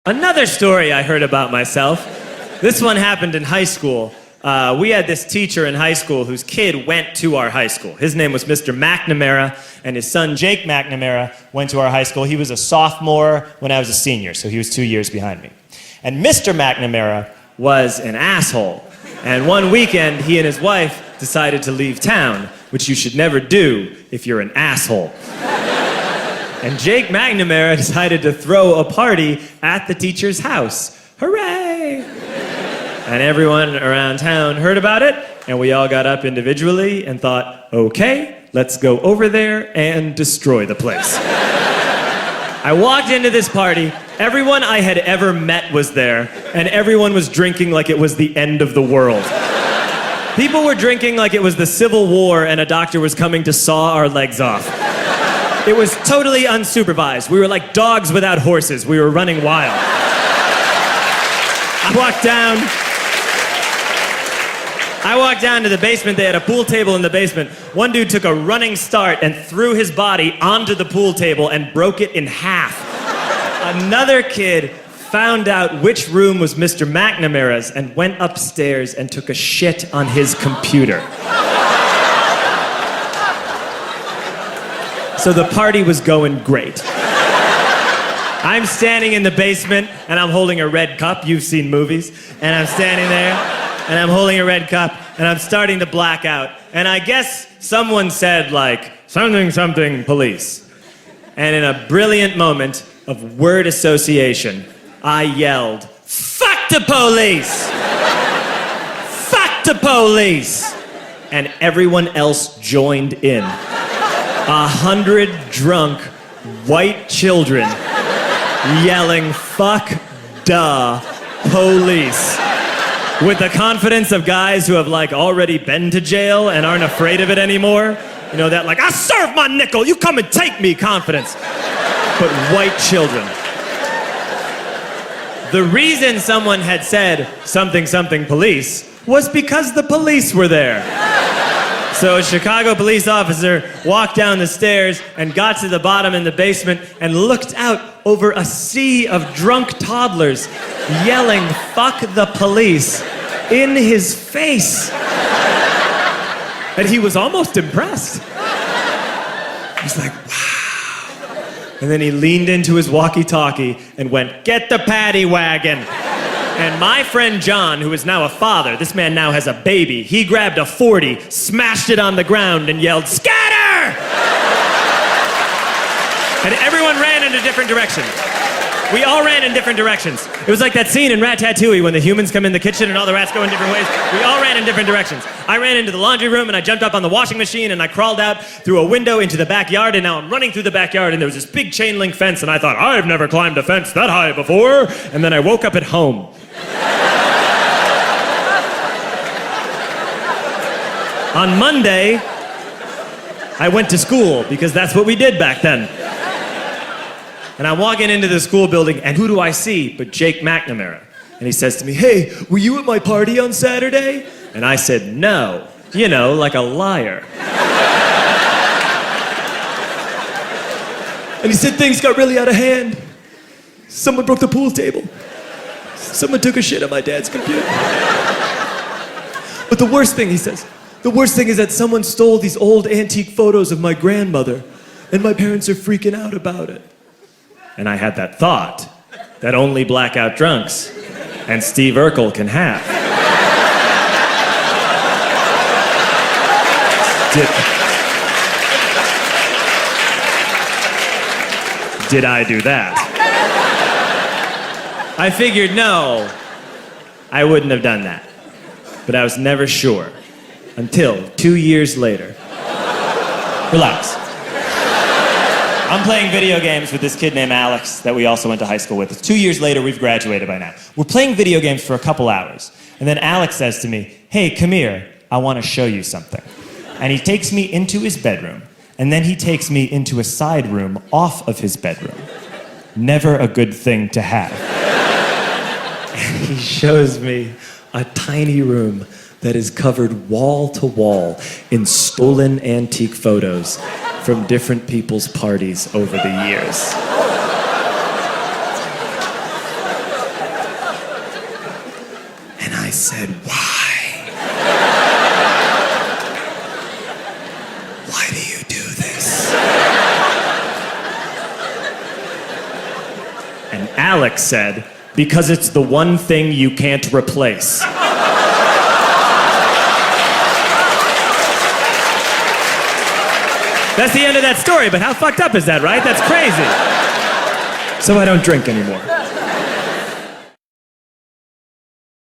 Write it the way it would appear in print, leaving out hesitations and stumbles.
Another story I heard about myself. This one happened in high school. We had this teacher in high school whose kid went to our high school. His name was Mr. McNamara, and his son Jake McNamara went to our high school. He was a sophomore when I was a senior, so he was 2 years behind me. And Mr. McNamara was an asshole. And one weekend, he and his wife decided to leave town, which you should never do if you're an asshole. And Jake McNamara decided to throw a party at the teacher's house. Hooray! And everyone around town heard about it, and we all got up individually and thought, okay, let's go over there and destroy the place. I walked into this party, everyone I had ever met was there, and everyone was drinking like it was the end of the world. People were drinking like it was the Civil War and a doctor was coming to saw our legs off. It was totally unsupervised. We were like dogs without horses. We were running wild. I walked down to the basement. They had a pool table in the basement. One dude took a running start and threw his body onto the pool table and broke it in half. Another kid found out which room was Mr. McNamara's and went upstairs and took a shit on his computer. So the party was going great. I'm standing in the basement and I'm holding a red cup. You've seen movies. And I'm standing there and I'm holding a red cup and I'm starting to black out. And I guess someone said like, something police. And in a brilliant moment of word association, I yelled, fuck the police! Fuck the police! And everyone else joined in. 100 drunk white children yelling, fuck the police. With the confidence of guys who have like already been to jail and aren't afraid of it anymore. You know, that like, I serve my nickel, you come and take me confidence. But white children. The reason someone had said something police was because the police were there. So a Chicago police officer walked down the stairs and got to the bottom in the basement and looked out over a sea of drunk toddlers yelling, fuck the police, in his face. And he was almost impressed. He was like, wow. And then he leaned into his walkie-talkie and went, get the paddy wagon. And my friend John, who is now a father, this man now has a baby, he grabbed a 40, smashed it on the ground, and yelled, scatter! And everyone ran in a different direction. We all ran in different directions. It was like that scene in Ratatouille when the humans come in the kitchen and all the rats go in different ways. We all ran in different directions. I ran into the laundry room and I jumped up on the washing machine and I crawled out through a window into the backyard, and now I'm running through the backyard and there was this big chain link fence and I thought, I've never climbed a fence that high before. And then I woke up at home. On Monday, I went to school because that's what we did back then. And I'm walking into the school building, and who do I see but Jake McNamara? And he says to me, hey, were you at my party on Saturday? And I said, no. You know, like a liar. And he said, things got really out of hand. Someone broke the pool table. Someone took a shit on my dad's computer. But the worst thing, he says, the worst thing is that someone stole these old antique photos of my grandmother, and my parents are freaking out about it. And I had that thought that only blackout drunks and Steve Urkel can have. Did I do that? I figured, no, I wouldn't have done that. But I was never sure until 2 years later. Relax. I'm playing video games with this kid named Alex that we also went to high school with. 2 years later, we've graduated by now. We're playing video games for a couple hours. And then Alex says to me, hey, come here, I want to show you something. And he takes me into his bedroom, and then he takes me into a side room off of his bedroom. Never a good thing to have. And he shows me a tiny room that is covered wall to wall in stolen antique photos from different people's parties over the years. said, why? Why do you do this? And Alex said, because it's the one thing you can't replace. That's the end of that story, but how fucked up is that, right? That's crazy. So I don't drink anymore.